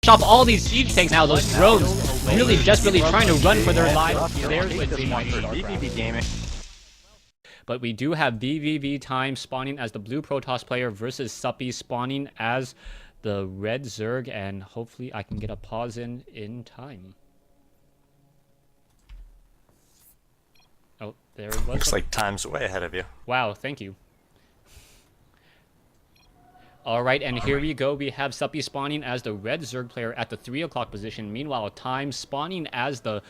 off all these siege tanks now. Those drones really desperately trying to run for their lives. There's Wednesday Night vVv gaming. But we do have vVv time spawning as the blue Protoss player versus vVsuppy spawning as the red Zerg, and hopefully I can get a pause in time. Oh, there it was. Looks like time's way ahead of you. Wow, thank you. Alright, and here we go. We have vVsuppy spawning as the red Zerg player at the 3 o'clock position. Meanwhile, time spawning as the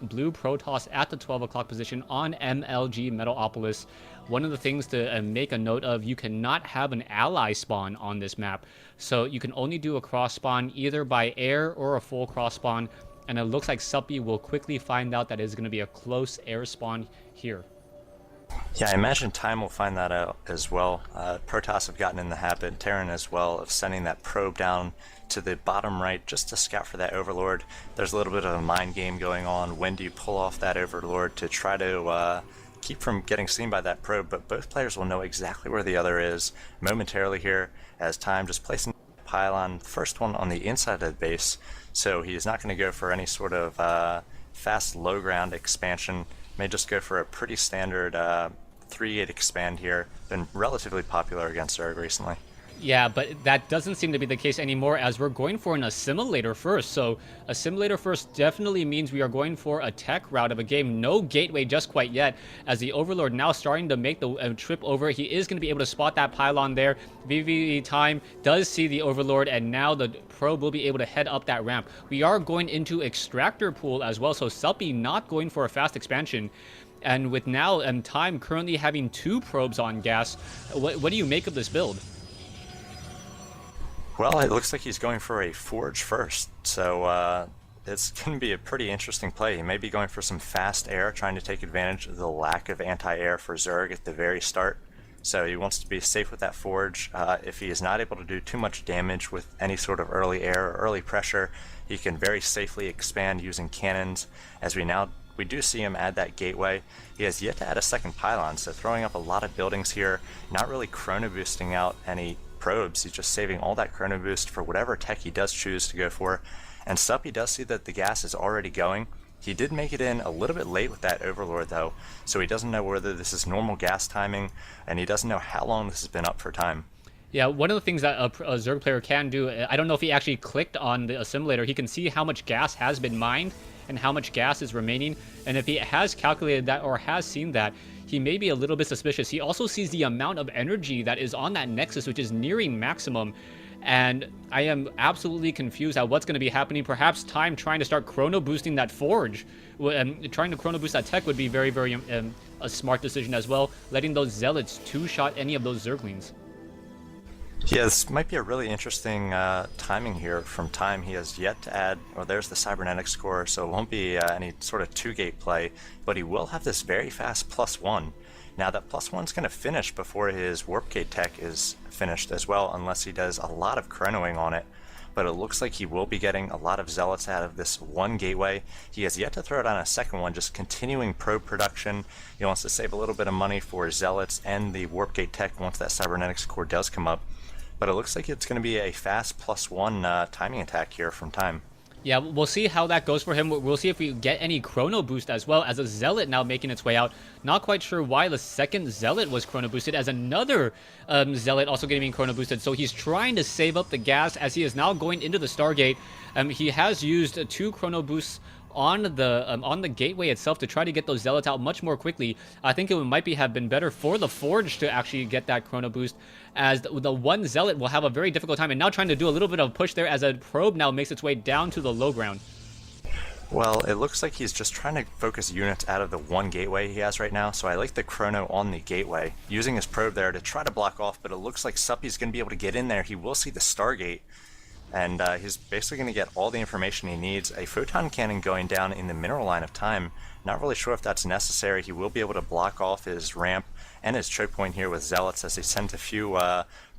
blue Protoss at the 12 o'clock position on MLG Metalopolis. One of the things to make a note of, you cannot have an ally spawn on this map. So you can only do a cross spawn either by air or a full cross spawn. And it looks like vVsuppy will quickly find out that it's going to be a close air spawn here. Yeah, I imagine Time will find that out as well. Protoss have gotten in the habit, Terran as well, of sending that probe down to the bottom right just to scout for that Overlord. There's a little bit of a mind game going on. When do you pull off that Overlord to try to keep from getting seen by that probe? But both players will know exactly where the other is momentarily here, as Time just placing the pylon, first one on the inside of the base. So he's not going to go for any sort of fast low ground expansion. May just go for a pretty standard 3-8 expand here. Been relatively popular against Zerg recently. Yeah, but that doesn't seem to be the case anymore, as we're going for an assimilator first. So assimilator first definitely means we are going for a tech route of a game. No gateway just quite yet, as the Overlord now starting to make the trip over. He is going to be able to spot that pylon there. vVv time does see the Overlord, and now the probe will be able to head up that ramp. We are going into extractor pool as well, so vVsuppy not going for a fast expansion. And with now Time currently having 2 probes on gas, what do you make of this build? Well, it looks like he's going for a Forge first, so it's going to be a pretty interesting play. He may be going for some fast air, trying to take advantage of the lack of anti-air for Zerg at the very start. So he wants to be safe with that Forge. If he is not able to do too much damage with any sort of early air or early pressure, he can very safely expand using cannons. As we do see him add that gateway. He has yet to add a second pylon, so throwing up a lot of buildings here, not really chrono boosting out any probes. He's just saving all that chrono boost for whatever tech he does choose to go for. And vVsuppy does see that the gas is already going. He did make it in a little bit late with that Overlord though, so he doesn't know whether this is normal gas timing, and he doesn't know how long this has been up for time. Yeah, one of the things that a Zerg player can do, I don't know if he actually clicked on the assimilator, he can see how much gas has been mined and how much gas is remaining, and if he has calculated that or has seen that, he may be a little bit suspicious. He also sees the amount of energy that is on that Nexus, which is nearing maximum, and I am absolutely confused at what's going to be happening. Perhaps Time trying to start chrono boosting that Forge, trying to chrono boost that tech would be very, very a smart decision as well, letting those Zealots two-shot any of those Zerglings. Yeah, this might be a really interesting timing here from Time. He has yet to add, well, there's the cybernetic score, so it won't be any sort of 2-gate play, but he will have this very fast +1. Now that +1's going to finish before his warp gate tech is finished as well, unless he does a lot of chronoing on it. But it looks like he will be getting a lot of Zealots out of this one gateway. He has yet to throw down a second one, just continuing probe production. He wants to save a little bit of money for Zealots and the warp gate tech once that cybernetics core does come up. But it looks like it's going to be a fast +1 timing attack here from Time. Yeah, we'll see how that goes for him. We'll see if we get any chrono boost as well, as a Zealot now making its way out. Not quite sure why the second Zealot was chrono boosted, as another Zealot also getting chrono boosted. So he's trying to save up the gas as he is now going into the Stargate. He has used 2 chrono boosts on the gateway itself to try to get those Zealots out much more quickly. I think it might have been better for the Forge to actually get that chrono boost, as the one Zealot will have a very difficult time, and now trying to do a little bit of push there as a probe now makes its way down to the low ground. Well, it looks like he's just trying to focus units out of the one gateway he has right now, so I like the chrono on the gateway, using his probe there to try to block off, but it looks like vVsuppy's going to be able to get in there. He will see the Stargate, and he's basically going to get all the information he needs. A photon cannon going down in the mineral line of Time. Not really sure if that's necessary. He will be able to block off his ramp and his choke point here with Zealots as he sends a few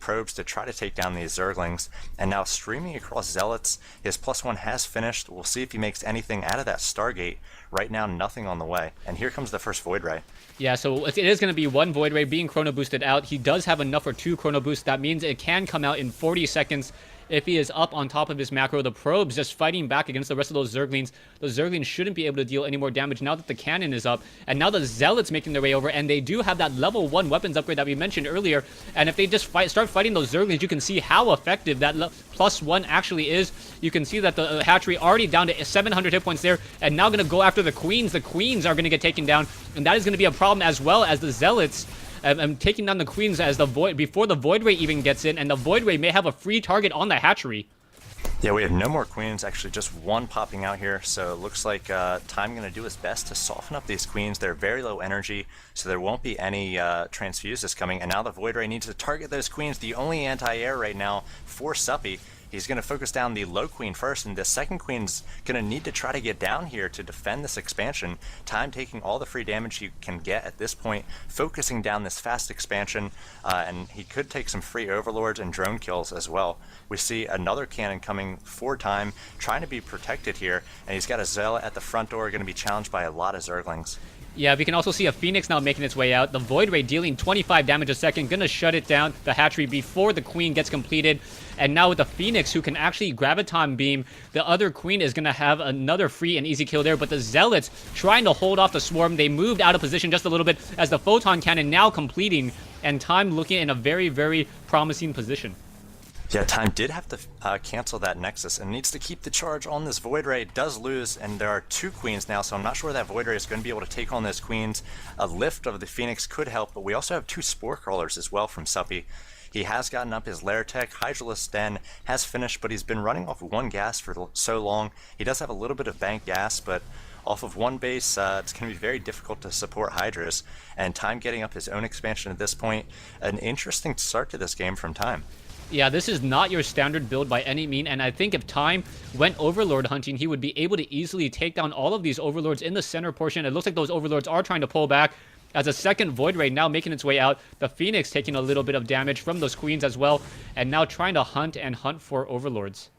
probes to try to take down these Zerglings. And now streaming across Zealots, his +1 has finished. We'll see if he makes anything out of that Stargate. Right now, nothing on the way. And here comes the first Void Ray. Yeah, so it is going to be 1 Void Ray being chrono boosted out. He does have enough for 2 chrono boosts. That means it can come out in 40 seconds. if he is up on top of his macro. The probes just fighting back against the rest of those Zerglings. Those Zerglings shouldn't be able to deal any more damage now that the cannon is up. And now the Zealots making their way over, and they do have that level 1 weapons upgrade that we mentioned earlier. And if they just start fighting those Zerglings, you can see how effective that +1 actually is. You can see that the hatchery already down to 700 hit points there, and now going to go after the Queens. The Queens are going to get taken down, and that is going to be a problem, as well as the Zealots taking down the Queens as the before the Void Ray even gets in, and the Void Ray may have a free target on the hatchery. Yeah, we have no more Queens, actually just one popping out here, so it looks like Time going to do his best to soften up these Queens. They're very low energy, so there won't be any transfuses coming, and now the Void Ray needs to target those Queens, the only anti-air right now for Suppy. He's going to focus down the low queen first, and the second queen's going to need to try to get down here to defend this expansion. Time taking all the free damage he can get at this point, focusing down this fast expansion, and he could take some free overlords and drone kills as well. We see another cannon coming for Time, trying to be protected here, and he's got a Zealot at the front door, going to be challenged by a lot of Zerglings. Yeah, we can also see a Phoenix now making its way out. The Void Ray dealing 25 damage a second, gonna shut it down, the hatchery, before the Queen gets completed. And now with the Phoenix, who can actually Graviton Beam, the other Queen is gonna have another free and easy kill there. But the Zealots trying to hold off the Swarm. They moved out of position just a little bit as the Photon Cannon now completing, and Time looking in a very, very promising position. Yeah, Time did have to cancel that Nexus and needs to keep the charge on this Void Ray. Does lose, and there are 2 Queens now, so I'm not sure that Void Ray is going to be able to take on those Queens. A lift of the Phoenix could help, but we also have 2 Spore Crawlers as well from Suppy. He has gotten up his Lair Tech. Hydralisk Den has finished, but he's been running off 1 gas for so long. He does have a little bit of bank gas, but off of 1 base, it's going to be very difficult to support Hydras. And Time getting up his own expansion at this point. An interesting start to this game from Time. Yeah, this is not your standard build by any mean, and I think if Time went Overlord hunting, he would be able to easily take down all of these Overlords in the center portion. It looks like those Overlords are trying to pull back, as a second Void Ray now making its way out. The Phoenix taking a little bit of damage from those Queens as well, and now trying to hunt for Overlords.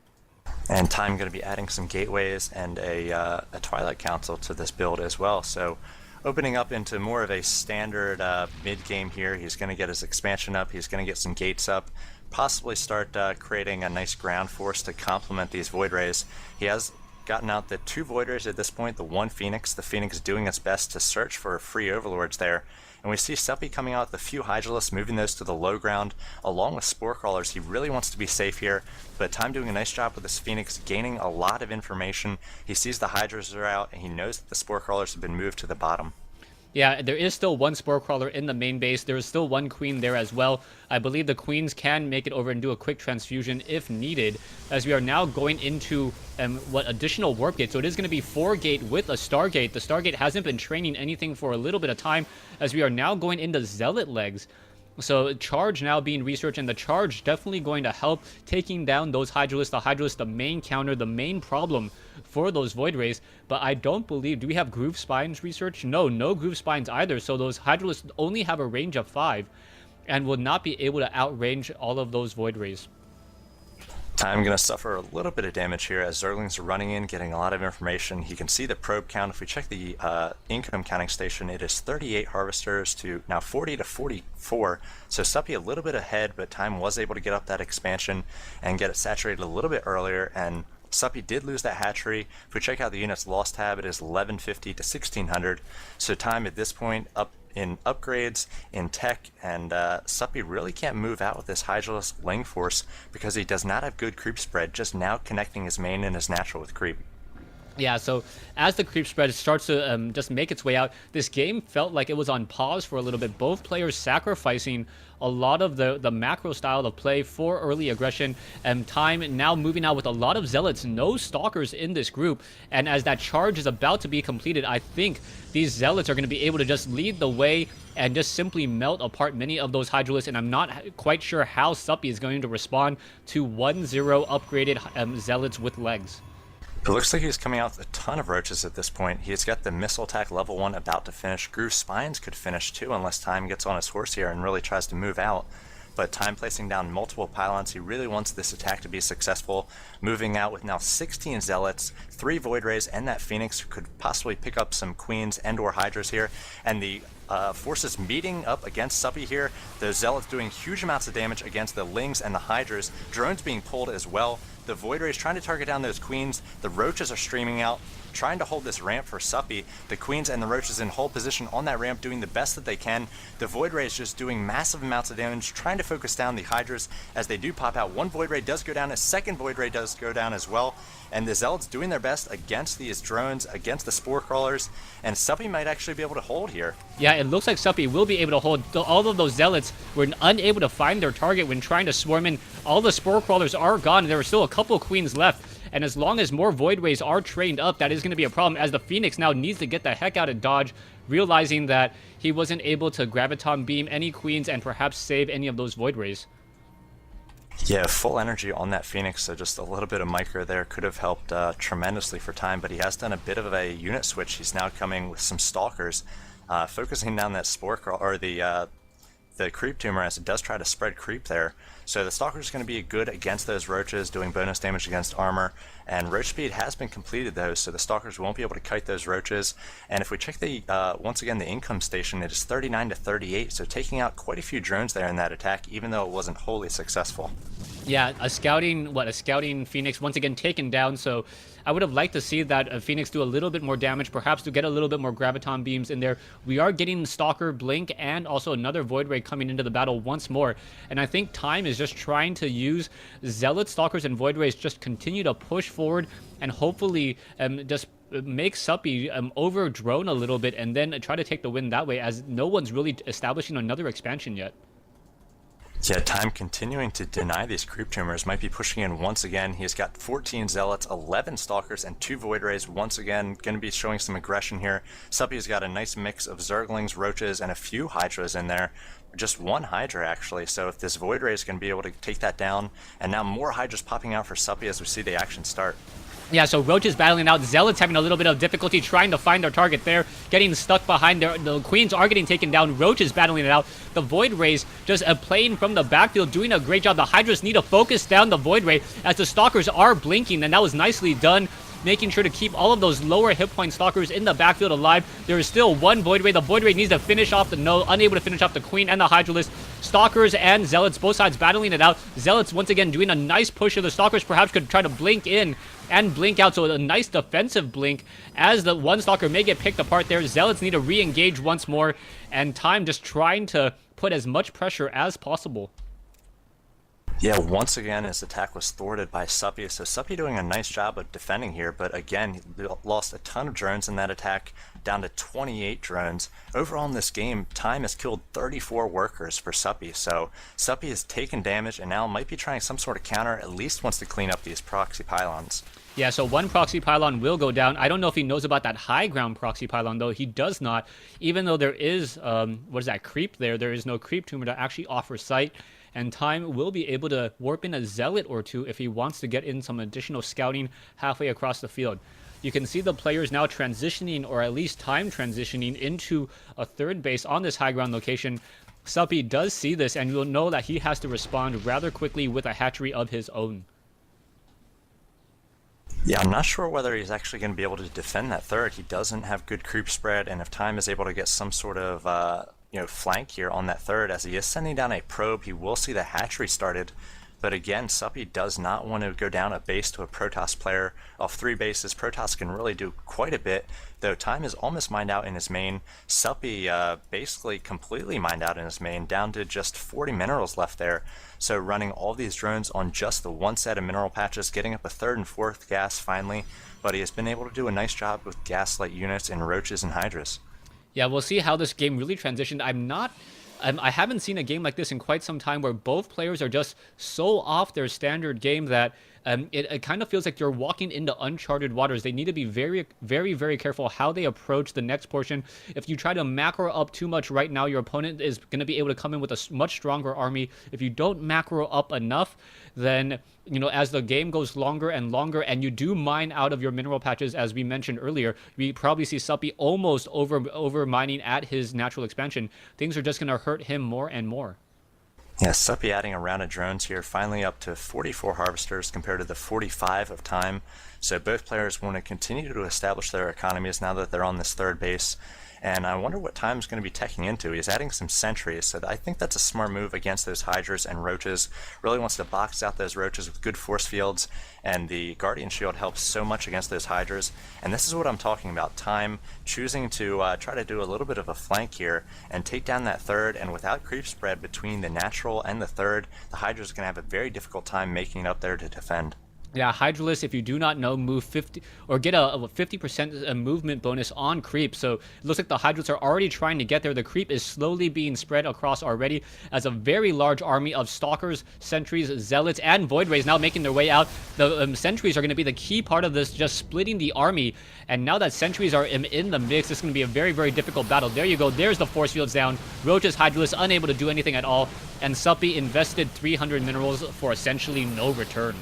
And Time going to be adding some Gateways and a Twilight Council to this build as well, so opening up into more of a standard mid-game here. He's going to get his expansion up, he's going to get some gates up, possibly start creating a nice ground force to complement these Void Rays. He has gotten out the 2 Void Rays at this point, the 1 Phoenix. The Phoenix doing its best to search for free Overlords there. And we see Suppy coming out with a few Hydralisks, moving those to the low ground, along with Spore Crawlers. He really wants to be safe here, but Time doing a nice job with this Phoenix, gaining a lot of information. He sees the Hydras are out, and he knows that the Spore Crawlers have been moved to the bottom. Yeah, there is still 1 Spore Crawler in the main base. There is still 1 Queen there as well. I believe the Queens can make it over and do a quick transfusion if needed, as we are now going into additional Warp Gate. So it is going to be 4 Gate with a Stargate. The Stargate hasn't been training anything for a little bit of time, as we are now going into Zealot legs. So Charge now being researched, and the Charge definitely going to help taking down those Hydralisks. The Hydralisk, the main counter, the main problem for those Void Rays. But I don't believe, do we have Groove Spines research? No Groove Spines either. So those Hydralisks only have a range of 5 and will not be able to outrange all of those Void Rays. Time going to suffer a little bit of damage here as Zerglings are running in, getting a lot of information. He can see the probe count. If we check the income counting station, it is 38 harvesters to now 40 to 44. So Suppy a little bit ahead, but Time was able to get up that expansion and get it saturated a little bit earlier, and Suppy did lose that hatchery. If we check out the units lost tab, it is 1150 to 1600. So Time at this point up in upgrades, in tech, and Suppy really can't move out with this Hydralisk Ling Force because he does not have good creep spread, just now connecting his main and his natural with creep. Yeah, so as the creep spread starts to just make its way out, this game felt like it was on pause for a little bit. Both players sacrificing a lot of the macro style of play for early aggression, and Time now moving out with a lot of Zealots, no Stalkers in this group. And as that charge is about to be completed, I think these Zealots are going to be able to just lead the way and just simply melt apart many of those Hydralisks, and I'm not quite sure how Suppy is going to respond to 1-0 upgraded Zealots with legs. It looks like he's coming out with a ton of roaches at this point. He's got the missile attack level 1 about to finish. Groove Spines could finish too, unless Time gets on his horse here and really tries to move out. But Time placing down multiple pylons, he really wants this attack to be successful. Moving out with now 16 Zealots, 3 Void Rays, and that Phoenix who could possibly pick up some Queens and or Hydras here. And the forces meeting up against Suppy here. Those Zealots doing huge amounts of damage against the Lings and the Hydras. Drones being pulled as well. The Void Rays trying to target down those Queens. The Roaches are streaming out, trying to hold this ramp for Suppy. The Queens and the Roaches in hold position on that ramp, doing the best that they can. The Void Rays just doing massive amounts of damage, trying to focus down the Hydras as they do pop out. One Void Ray does go down, a second Void Ray does go down as well. And the Zealots doing their best against these drones, against the Spore Crawlers, and Suppy might actually be able to hold here. Yeah, it looks like Suppy will be able to hold. All of those Zealots were unable to find their target when trying to swarm in. All the Spore Crawlers are gone, and there are still a couple Queens left. And as long as more Void Rays are trained up, that is going to be a problem, as the Phoenix now needs to get the heck out of dodge, realizing that he wasn't able to Graviton Beam any Queens and perhaps save any of those Void Rays. Yeah, full energy on that Phoenix, so just a little bit of micro there could have helped tremendously for time, but he has done a bit of a unit switch. He's now coming with some Stalkers, focusing down that Spore Crawl, or the Creep Tumor, as it does try to spread creep there. So the Stalker is going to be good against those Roaches, doing bonus damage against armor, and Roach Speed has been completed though, so the Stalkers won't be able to kite those Roaches. And if we check the, once again, the income station, it is 39 to 38, so taking out quite a few drones there in that attack, even though it wasn't wholly successful. Yeah, a scouting Phoenix once again taken down, so I would have liked to see that Phoenix do a little bit more damage, perhaps to get a little bit more Graviton Beams in there. We are getting Stalker, Blink, and also another Void Ray coming into the battle once more, and I think Time is just trying to use Zealot, Stalkers, and Void Rays, just continue to push forward, and hopefully just make Suppy over drone a little bit, and then try to take the win that way, as no one's really establishing another expansion yet. Yeah, Time continuing to deny these Creep Tumors, might be pushing in once again. He's got 14 Zealots, 11 Stalkers, and 2 Void Rays. Once again, going to be showing some aggression here. Suppy's got a nice mix of Zerglings, Roaches, and a few Hydras in there. Just one Hydra, actually, so if this Void Ray is going to be able to take that down, and now more Hydras popping out for Suppy as we see the action start. Yeah, so Roach is battling out. Zealots having a little bit of difficulty trying to find their target there, getting stuck behind there. The Queens are getting taken down. Roach is battling it out. The Void Rays just playing from the backfield, doing a great job. The Hydras need to focus down the Void Ray as the Stalkers are blinking, and that was nicely done, making sure to keep all of those lower hit point Stalkers in the backfield alive. There is still one Void Ray. The Void Ray needs to finish off the node, unable to finish off the Queen and the Hydralisk. Stalkers and Zealots, both sides battling it out. Zealots once again doing a nice push of the Stalkers, perhaps could try to blink in and blink out, so a nice defensive blink as the one Stalker may get picked apart there. Zealots need to re-engage once more, and Time just trying to put as much pressure as possible. Yeah, once again, his attack was thwarted by Suppy, so Suppy doing a nice job of defending here, but again, he lost a ton of drones in that attack, down to 28 drones. Overall in this game, Time has killed 34 workers for Suppy, so Suppy has taken damage and now might be trying some sort of counter, at least wants to clean up these proxy pylons. Yeah, so one proxy pylon will go down. I don't know if he knows about that high ground proxy pylon, though. He does not. Even though there is, what is that, creep there, there is no creep tumor to actually offer sight. And Time will be able to warp in a Zealot or two if he wants to get in some additional scouting halfway across the field. You can see the players now transitioning, or at least Time transitioning, into a third base on this high ground location. Suppy does see this, and you'll know that he has to respond rather quickly with a hatchery of his own. Yeah, I'm not sure whether he's actually going to be able to defend that third. He doesn't have good creep spread, and if Time is able to get some sort of flank here on that third, as he is sending down a probe, he will see the hatchery started. But again, Suppy does not want to go down a base to a Protoss player. Off 3 bases, Protoss can really do quite a bit, though Time is almost mined out in his main. Suppy basically completely mined out in his main, down to just 40 minerals left there. So running all these drones on just the one set of mineral patches, getting up a 3rd and 4th gas finally, but he has been able to do a nice job with gaslight units and Roaches and Hydras. Yeah, we'll see how this game really transitioned. I haven't seen a game like this in quite some time, where both players are just so off their standard game that it kind of feels like you're walking into uncharted waters. They need to be very, very, very careful how they approach the next portion. If you try to macro up too much right now, your opponent is going to be able to come in with a much stronger army. If you don't macro up enough, then, you know, as the game goes longer and longer, and you do mine out of your mineral patches, as we mentioned earlier, we probably see Suppy almost over mining at his natural expansion. Things are just going to hurt him more and more. Yeah, Suppy adding a round of drones here, finally up to 44 harvesters compared to the 45 of Time. So both players want to continue to establish their economies now that they're on this third base. And I wonder what Time's going to be teching into. He's adding some sentries, so I think that's a smart move against those Hydras and Roaches. Really wants to box out those Roaches with good force fields, and the Guardian Shield helps so much against those Hydras. And this is what I'm talking about. Time choosing to try to do a little bit of a flank here and take down that third, and without creep spread between the natural and the third, the Hydra's going to have a very difficult time making it up there to defend. Yeah, Hydralisk, if you do not know, move 50 or get a 50% movement bonus on creep. So it looks like the Hydralisks are already trying to get there. The creep is slowly being spread across already as a very large army of Stalkers, Sentries, Zealots, and Void Rays now making their way out. The Sentries are going to be the key part of this, just splitting the army. And now that Sentries are in the mix, it's going to be a very, very difficult battle. There you go. There's the force fields down. Roaches, Hydralisks unable to do anything at all. And Suppy invested 300 minerals for essentially no return.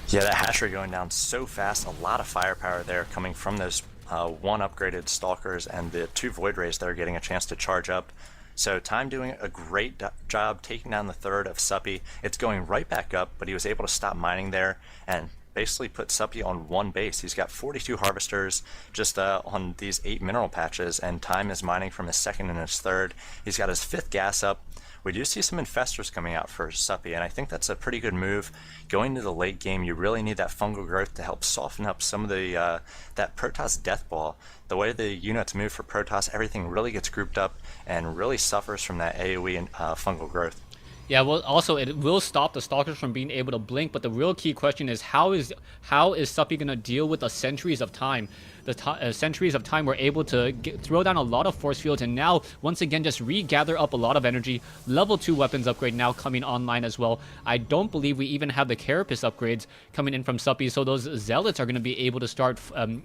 Yeah, that hash rate going down so fast. A lot of firepower there coming from those one upgraded Stalkers and the 2 Void Rays that are getting a chance to charge up. So Time doing a great job taking down the third of Suppy. It's going right back up, but he was able to stop mining there and basically put Suppy on one base. He's got 42 harvesters just on these 8 mineral patches, and Time is mining from his second and his third. He's got his 5th gas up. We do see some infestors coming out for Suppy, and I think that's a pretty good move. Going to the late game, you really need that fungal growth to help soften up some of the that Protoss death ball. The way the units move for Protoss, everything really gets grouped up and really suffers from that AoE and fungal growth. Yeah, well, also it will stop the Stalkers from being able to blink, but the real key question is how is Suppy going to deal with the Sentries of Time? The Sentries of Time were able to throw down a lot of force fields, and now once again just regather up a lot of energy. Level 2 weapons upgrade now coming online as well. I don't believe we even have the Carapace upgrades coming in from Suppy, so those Zealots are going to be able to start,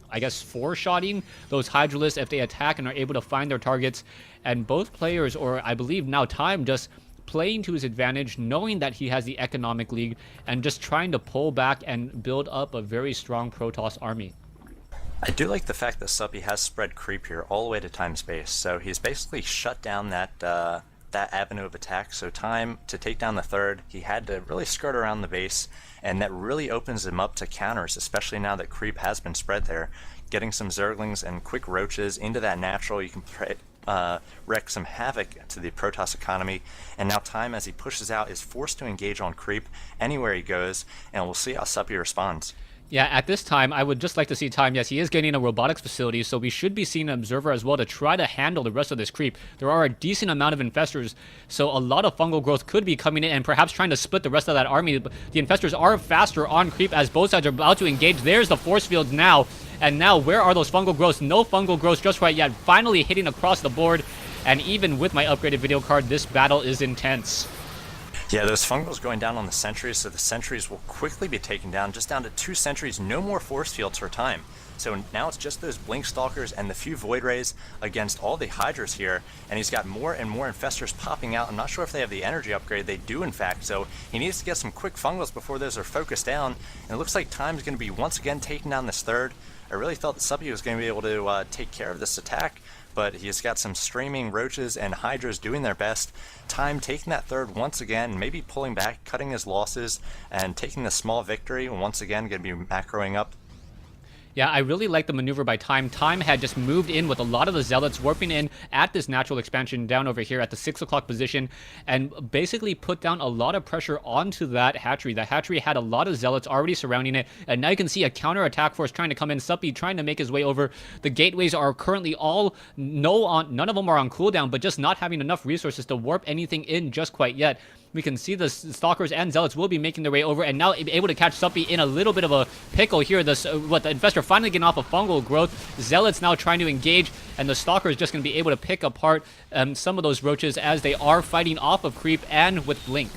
I guess, 4-shotting those Hydralisks if they attack and are able to find their targets. And both players, or I believe now Time, just playing to his advantage, knowing that he has the economic lead, and just trying to pull back and build up a very strong Protoss army. I do like the fact that Suppy has spread creep here all the way to Time's base, so he's basically shut down that that avenue of attack. So Time, to take down the third, he had to really skirt around the base, and that really opens him up to counters, especially now that creep has been spread there. Getting some Zerglings and quick Roaches into that natural, you can wreck some havoc to the Protoss economy. And now Time, as he pushes out, is forced to engage on creep anywhere he goes, and we'll see how Suppy responds. Yeah, at this time, I would just like to see Time. Yes, he is getting a robotics facility, so we should be seeing an observer as well to try to handle the rest of this creep. There are a decent amount of infestors, so a lot of fungal growth could be coming in and perhaps trying to split the rest of that army. The infestors are faster on creep as both sides are about to engage. There's the force fields now, and now where are those fungal growths? No fungal growths just right yet. Finally hitting across the board, and even with my upgraded video card, this battle is intense. Yeah, those fungals going down on the sentries, so the sentries will quickly be taken down, just down to 2 sentries, no more force fields for Time. So now it's just those Blink Stalkers and the few Void Rays against all the Hydras here, and he's got more and more infestors popping out. I'm not sure if they have the energy upgrade. They do, in fact, so he needs to get some quick fungals before those are focused down, and it looks like Time's going to be once again taking down this third. I really thought that Suppy was going to be able to take care of this attack, but he's got some streaming Roaches and Hydras doing their best. Time taking that third once again, maybe pulling back, cutting his losses, and taking the small victory. Once again, going to be macroing up. Yeah, I really like the maneuver by Time. Time had just moved in with a lot of the Zealots, warping in at this natural expansion down over here at the 6 o'clock position, and basically put down a lot of pressure onto that hatchery. The hatchery had a lot of Zealots already surrounding it, and now you can see a counter-attack force trying to come in. Suppy trying to make his way over. The gateways are currently all, none of them are on cooldown, but just not having enough resources to warp anything in just quite yet. We can see the Stalkers and Zealots will be making their way over, and now able to catch Suppy in a little bit of a pickle here. The Infestor finally getting off of fungal growth. Zealots now trying to engage, and the Stalker is just going to be able to pick apart some of those Roaches as they are fighting off of creep and with Blink.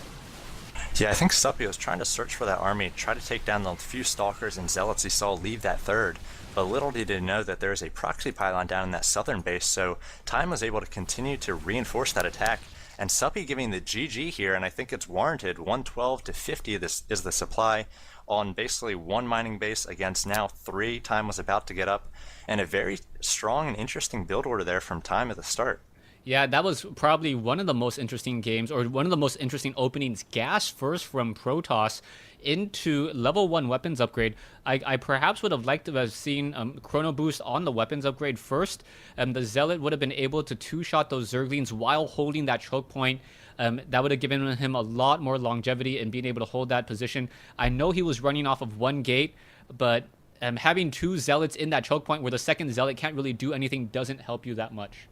Yeah, I think Suppy was trying to search for that army, try to take down the few Stalkers and Zealots he saw leave that third. But little did he know that there's a proxy pylon down in that southern base, so Time was able to continue to reinforce that attack. And Suppy giving the GG here, and I think it's warranted. 112 to 50 this is the supply on basically 1 mining base against now 3. Time was about to get up, and a very strong and interesting build order there from Time at the start. Yeah, that was probably one of the most interesting games, or one of the most interesting openings. Gas first from Protoss into level 1 weapons upgrade. I perhaps would have liked to have seen Chrono Boost on the weapons upgrade first. The Zealot would have been able to two-shot those Zerglings while holding that choke point. That would have given him a lot more longevity in being able to hold that position. I know he was running off of one gate, but having two Zealots in that choke point where the second Zealot can't really do anything doesn't help you that much.